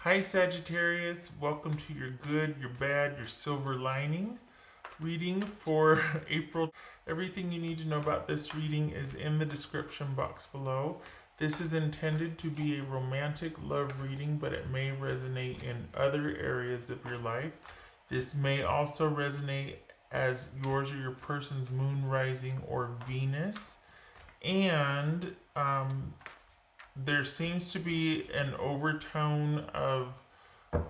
Hi Sagittarius, welcome to your good, your bad, your silver lining reading for April. Everything you need to know about this reading is in the description box below. This is intended to be a romantic love reading, but it may resonate in other areas of your life. This may also resonate as yours or your person's moon rising or Venus. And there seems to be an overtone of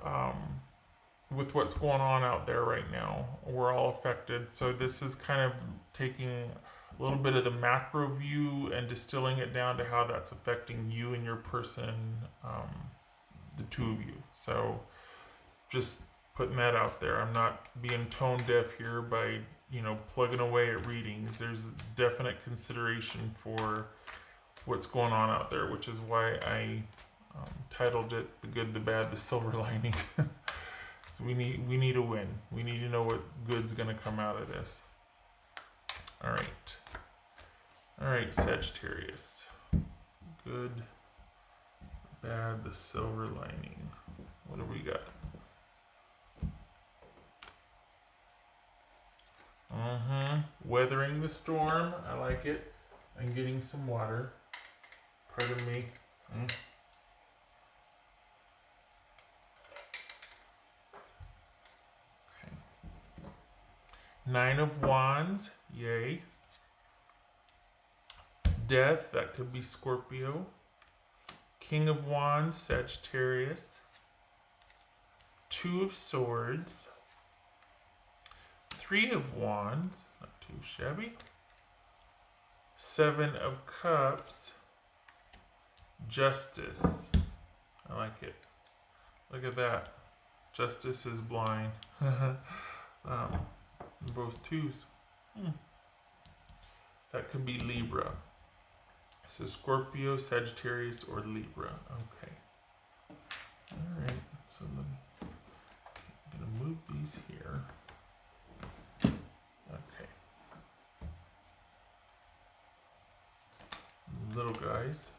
um, with what's going on out there right now. We're all affected. So this is kind of taking a little bit of the macro view and distilling it down to how that's affecting you and your person, the two of you. So just putting that out there. I'm not being tone deaf here by, plugging away at readings. There's definite consideration for what's going on out there, which is why I titled it "The Good, the Bad, the Silver Lining." we need a win. We need to know what good's gonna come out of this. All right, Sagittarius. Good, bad, the silver lining. What do we got? Weathering the storm. I like it. I'm getting some water. Pardon me. Okay. Nine of Wands. Yay. Death. That could be Scorpio. King of Wands. Sagittarius. Two of Swords. Three of Wands. Not too shabby. Seven of Cups. Justice. I like it. Look at that. Justice is blind. Both twos. That could be Libra. So Scorpio, Sagittarius, or Libra. Okay. Alright. So I'm going to move these here. Okay. Little guys.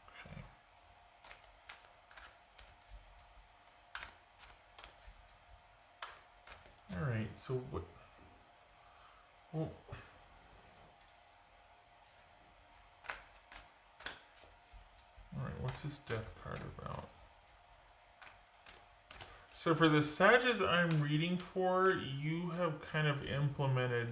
Okay. All right. So what? Well, all right. What's this death card about? So for the Sages I'm reading for, you have kind of implemented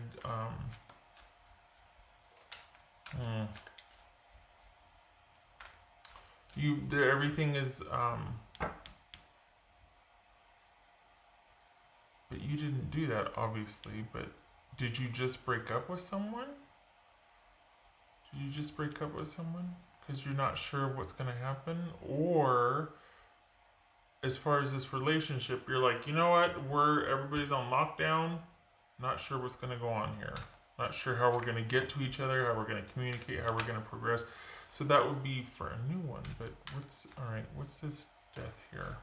everything is but you didn't do that obviously, but did you just break up with someone? Did you just break up with someone because you're not sure of what's going to happen? Or as far as this relationship, you're like, you know what, everybody's on lockdown, not sure what's going to go on here, not sure how we're going to get to each other, how we're going to communicate, how we're going to progress. So that would be for a new one. But what's this death here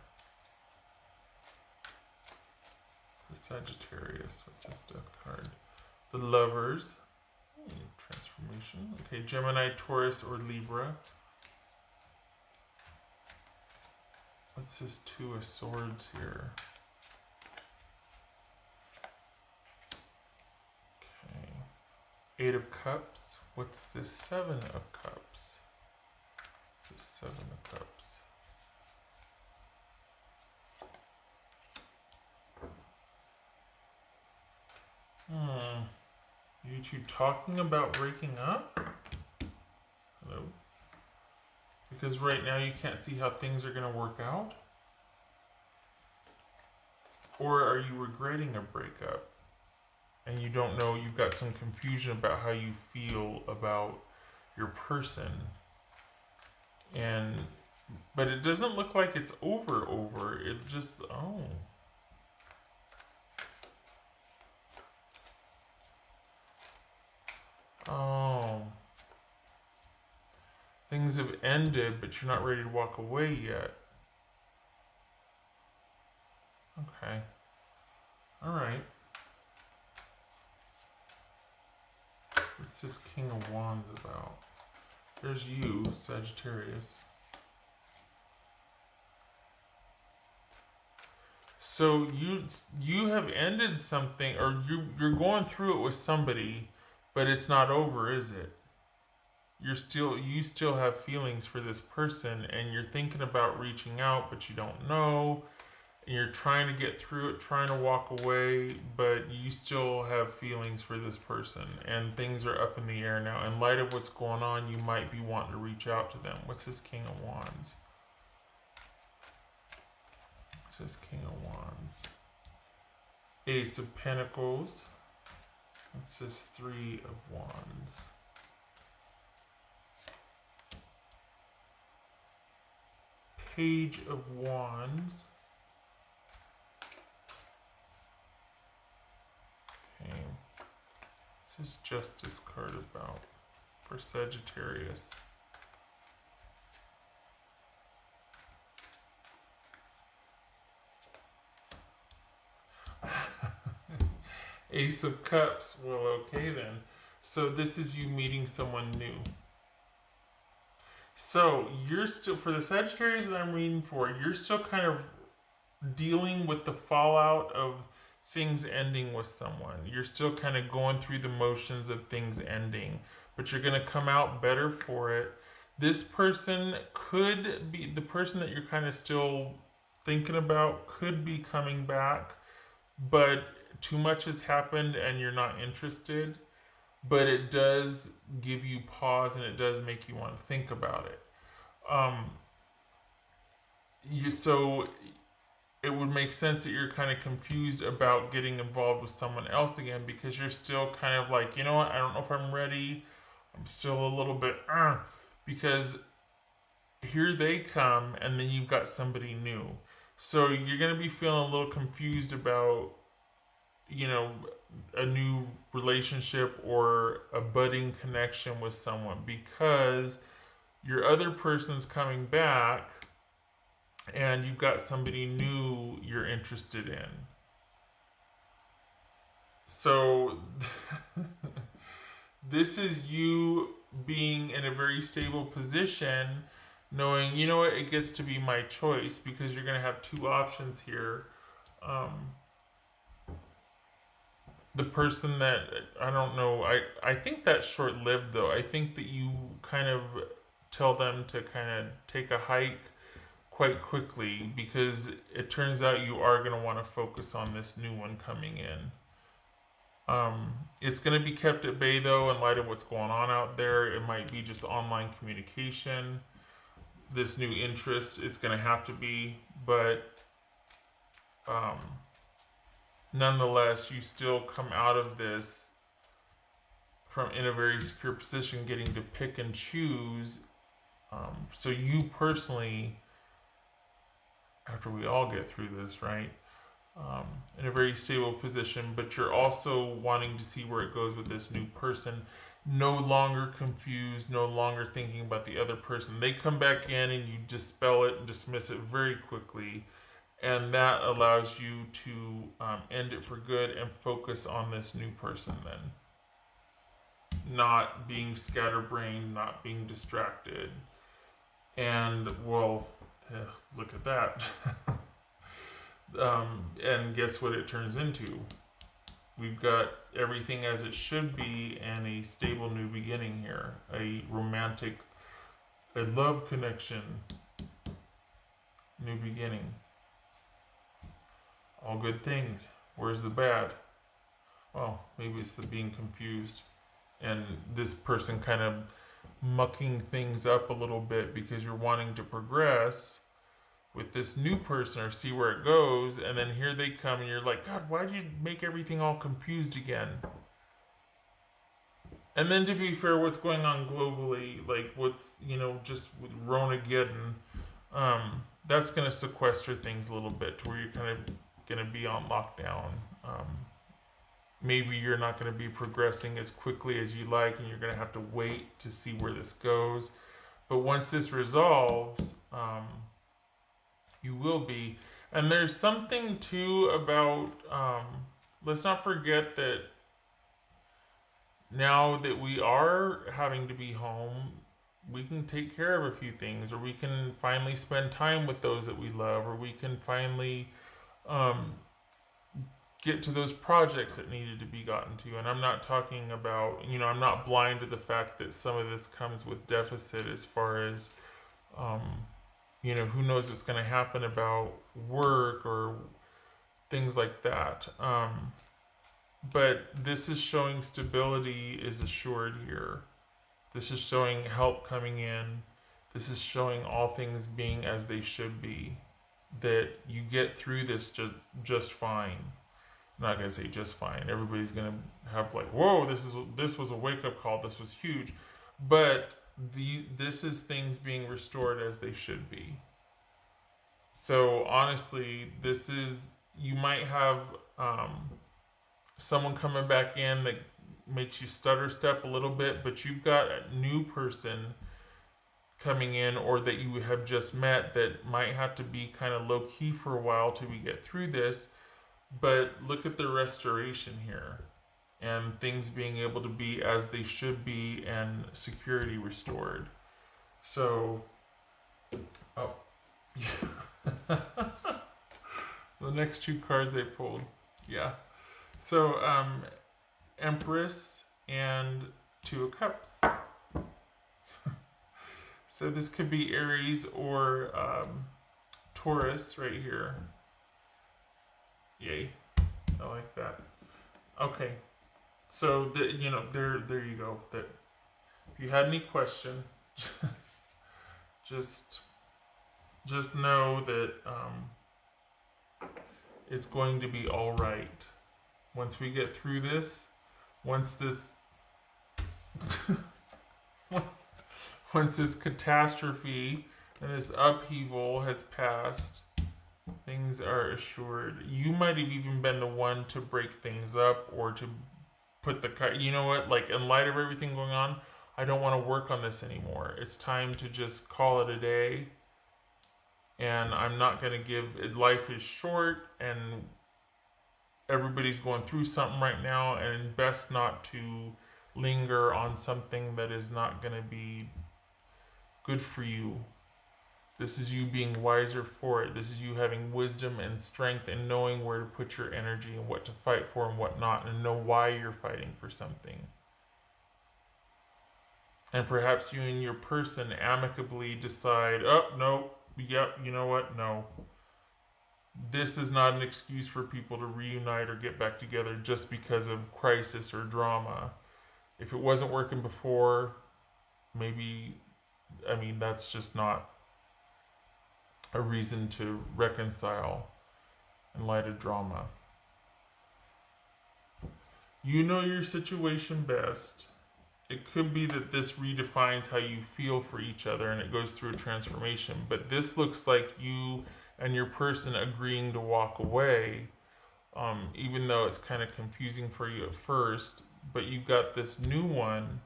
for Sagittarius? What's this death card? The Lovers. Transformation. Okay, Gemini, Taurus, or Libra. What's this Two of Swords here? Okay. Eight of Cups. What's this Seven of Cups? This Seven of Cups. You two talking about breaking up? Hello? Because right now you can't see how things are going to work out? Or are you regretting a breakup? And you don't know, you've got some confusion about how you feel about your person. But it doesn't look like it's over. It just, things have ended, but you're not ready to walk away yet. Okay. All right. What's this King of Wands about? There's you, Sagittarius. So you have ended something, or you're going through it with somebody, but it's not over, is it? You still have feelings for this person, and you're thinking about reaching out, but you don't know, and you're trying to get through it, trying to walk away, but you still have feelings for this person, and things are up in the air now. In light of what's going on, you might be wanting to reach out to them. What's this King of Wands? What's this King of Wands? Ace of Pentacles. What's this Three of Wands? Page of Wands. Okay. What's this Justice card about for Sagittarius? Ace of Cups. Well, okay then. So this is you meeting someone new. So you're still, for the Sagittarius that I'm reading for, you're still kind of dealing with the fallout of things ending with someone. You're still kind of going through the motions of things ending, but you're going to come out better for it. This person could be, the person that you're kind of still thinking about could be coming back, but too much has happened and you're not interested. But it does give you pause, and it does make you want to think about it. So it would make sense that you're kind of confused about getting involved with someone else again, because you're still kind of like, you know what, I don't know if I'm ready. I'm still a little bit, because here they come, and then you've got somebody new. So you're going to be feeling a little confused about, you know, a new relationship or a budding connection with someone, because your other person's coming back and you've got somebody new you're interested in. So this is you being in a very stable position, knowing, you know what, it gets to be my choice, because you're going to have two options here. The person that, I don't know, I think that's short-lived though. I think that you kind of tell them to kind of take a hike quite quickly, because it turns out you are going to want to focus on this new one coming in. It's going to be kept at bay though, in light of what's going on out there. It might be just online communication. This new interest, it's going to have to be, but nonetheless, you still come out of this from in a very secure position, getting to pick and choose. So you personally, after we all get through this, right, in a very stable position, but you're also wanting to see where it goes with this new person. No longer confused, no longer thinking about the other person. They come back in and you dispel it and dismiss it very quickly. And that allows you to end it for good and focus on this new person then. Not being scatterbrained, not being distracted. And, well, look at that. And guess what it turns into? We've got everything as it should be, and a stable new beginning here. A romantic, a love connection, new beginning. All good things. Where's the bad? Well, maybe it's the being confused, and this person kind of mucking things up a little bit because you're wanting to progress with this new person or see where it goes, and then here they come and you're like, God, why did you make everything all confused again? And then, to be fair, what's going on globally, like what's, you know, just with Ronageddon, that's going to sequester things a little bit to where you're kind of going to be on lockdown. Maybe you're not going to be progressing as quickly as you like, and you're going to have to wait to see where this goes. But once this resolves, you will be. And there's something too about, let's not forget that now that we are having to be home, take care of a few things, or we can finally spend time with those that we love, or we can finally um, get to those projects that needed to be gotten to. And I'm not talking about, I'm not blind to the fact that some of this comes with deficit as far as, um, who knows what's going to happen about work or things like that. But this is showing stability is assured here. This is showing help coming in. This is showing all things being as they should be. That you get through this just fine. I'm not gonna say just fine. Everybody's gonna have like, whoa, this was a wake up call. This was huge, but this is things being restored as they should be. So honestly, you might have someone coming back in that makes you stutter step a little bit, but you've got a new person coming in or that you have just met that might have to be kind of low key for a while till we get through this. But look at the restoration here and things being able to be as they should be and security restored. So, oh, yeah. The next two cards I pulled, yeah. So, Empress and Two of Cups. So this could be Aries or Taurus right here. Yay, I like that. Okay, so there you go. That if you had any question, just know that it's going to be all right. Once we get through this, once this catastrophe and this upheaval has passed, things are assured. You might have even been the one to break things up or to put you know what, like in light of everything going on, I don't want to work on this anymore. It's time to just call it a day. And I'm not going to life is short and everybody's going through something right now, and best not to linger on something that is not going to be good for you. This is you being wiser for it. This is you having wisdom and strength and knowing where to put your energy and what to fight for and what not, and know why you're fighting for something. And perhaps you and your person amicably decide, oh, no, yep, you know what, no. This is not an excuse for people to reunite or get back together just because of crisis or drama. If it wasn't working before, maybe, that's just not a reason to reconcile in light of drama. You know your situation best. It could be that this redefines how you feel for each other and it goes through a transformation. But this looks like you and your person agreeing to walk away, even though it's kind of confusing for you at first. But you've got this new one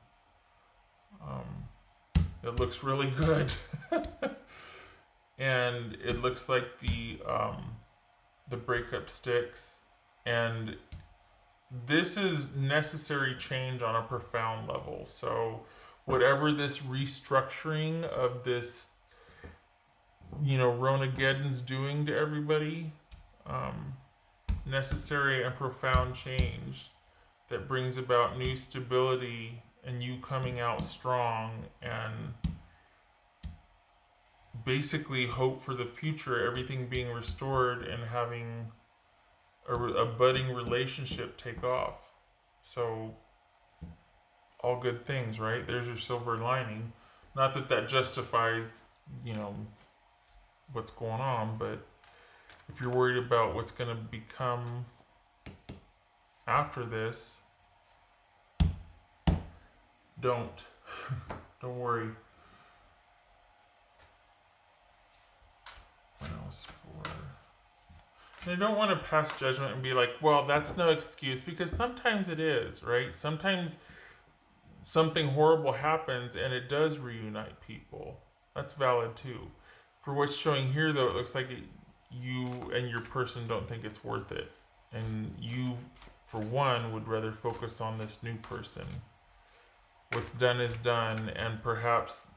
that looks really good. And it looks like the breakup sticks. And this is necessary change on a profound level. So whatever this restructuring of this, Ronageddon's doing to everybody, necessary and profound change that brings about new stability and you coming out strong and basically hope for the future, everything being restored and having a budding relationship take off. So all good things, right? There's your silver lining. Not that justifies, what's going on, but if you're worried about what's going to become after this, don't worry. What else for? And I don't want to pass judgment and be like, well, that's no excuse, because sometimes it is, right? Sometimes something horrible happens and it does reunite people. That's valid too. For what's showing here, though, it looks like you and your person don't think it's worth it. And you, for one, would rather focus on this new person. What's done is done, and perhaps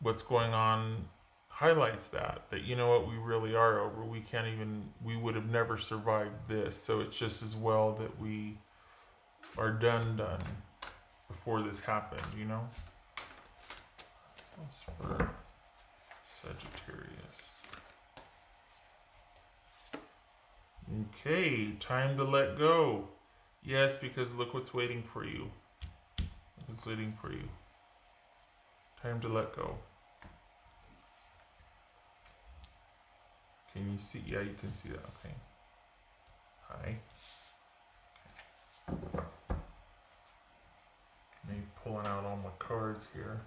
what's going on highlights that you know what, we really are over. We can't even, we would have never survived this. So it's just as well that we are done before this happened, you know. That's for Sagittarius. Okay, time to let go. Yes, because look what's waiting for you. Look what's waiting for you. Time to let go. Can you see? Yeah, you can see that. Okay. Hi. Okay. Me pulling out all my cards here.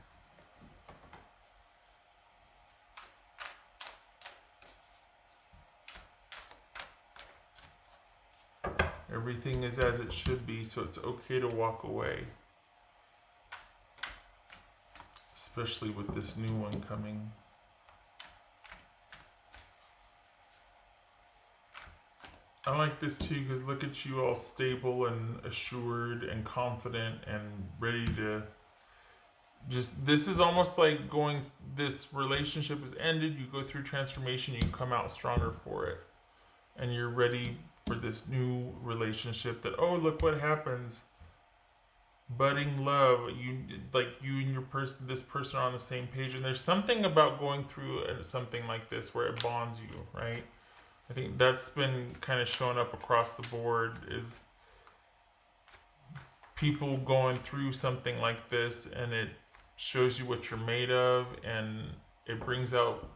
Everything is as it should be, so it's okay to walk away. Especially with this new one coming. I like this too, because look at you all stable and assured and confident and ready to just, this is almost like going, this relationship is ended, you go through transformation, you come out stronger for it. And you're ready for this new relationship that, oh, look what happens. Budding love, you and your person, this person are on the same page. And there's something about going through something like this where it bonds you, right? I think that's been kind of showing up across the board, is people going through something like this, and it shows you what you're made of, and it brings out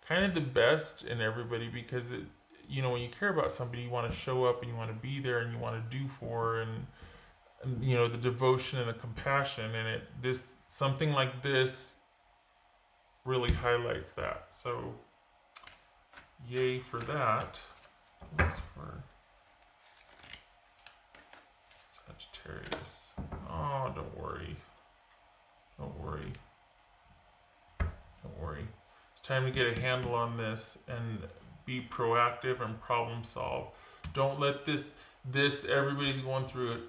kind of the best in everybody, because it, you know, when you care about somebody, you want to show up and you want to be there and you want to do for, and you know, the devotion and the compassion, and this, something like this really highlights that. So yay for that. That's for Sagittarius. Oh, don't worry. Don't worry. Don't worry. It's time to get a handle on this and be proactive and problem solve. Don't let this everybody's going through it.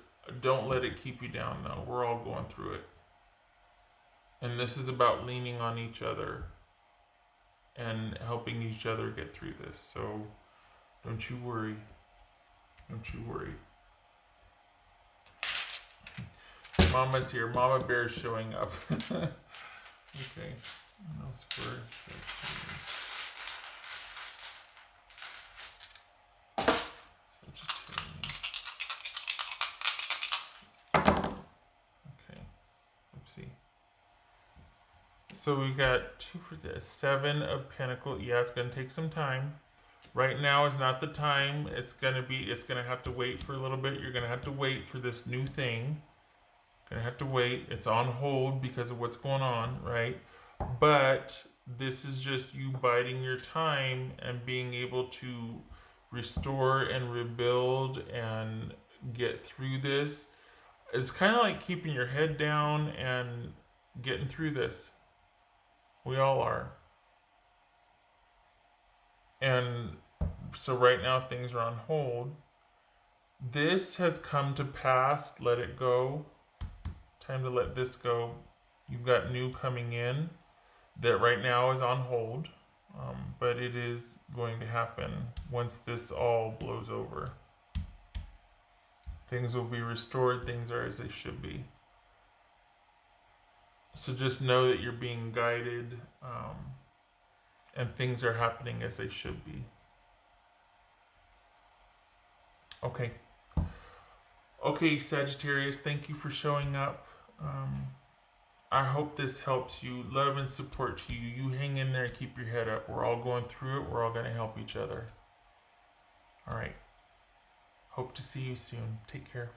Don't let it keep you down, though. We're all going through it. And this is about leaning on each other and helping each other get through this. So don't you worry. Don't you worry. Mama's here. Mama Bear's showing up. Okay. What else for Sagittarius? Okay. Oopsie. So we got 2 for this. 7 of Pentacles. Yeah, it's going to take some time. Right now is not the time. It's going to have to wait for a little bit. You're going to have to wait for this new thing. Going to have to wait. It's on hold because of what's going on, right? But this is just you biding your time and being able to restore and rebuild and get through this. It's kind of like keeping your head down and getting through this. We all are. And so right now things are on hold. This has come to pass. Let it go. Time to let this go. You've got new coming in that right now is on hold. But it is going to happen once this all blows over. Things will be restored. Things are as they should be. So just know that you're being guided, and things are happening as they should be. Okay. Okay, Sagittarius, thank you for showing up. I hope this helps you. Love and support to you. You hang in there and keep your head up. We're all going through it. We're all going to help each other. All right. Hope to see you soon. Take care.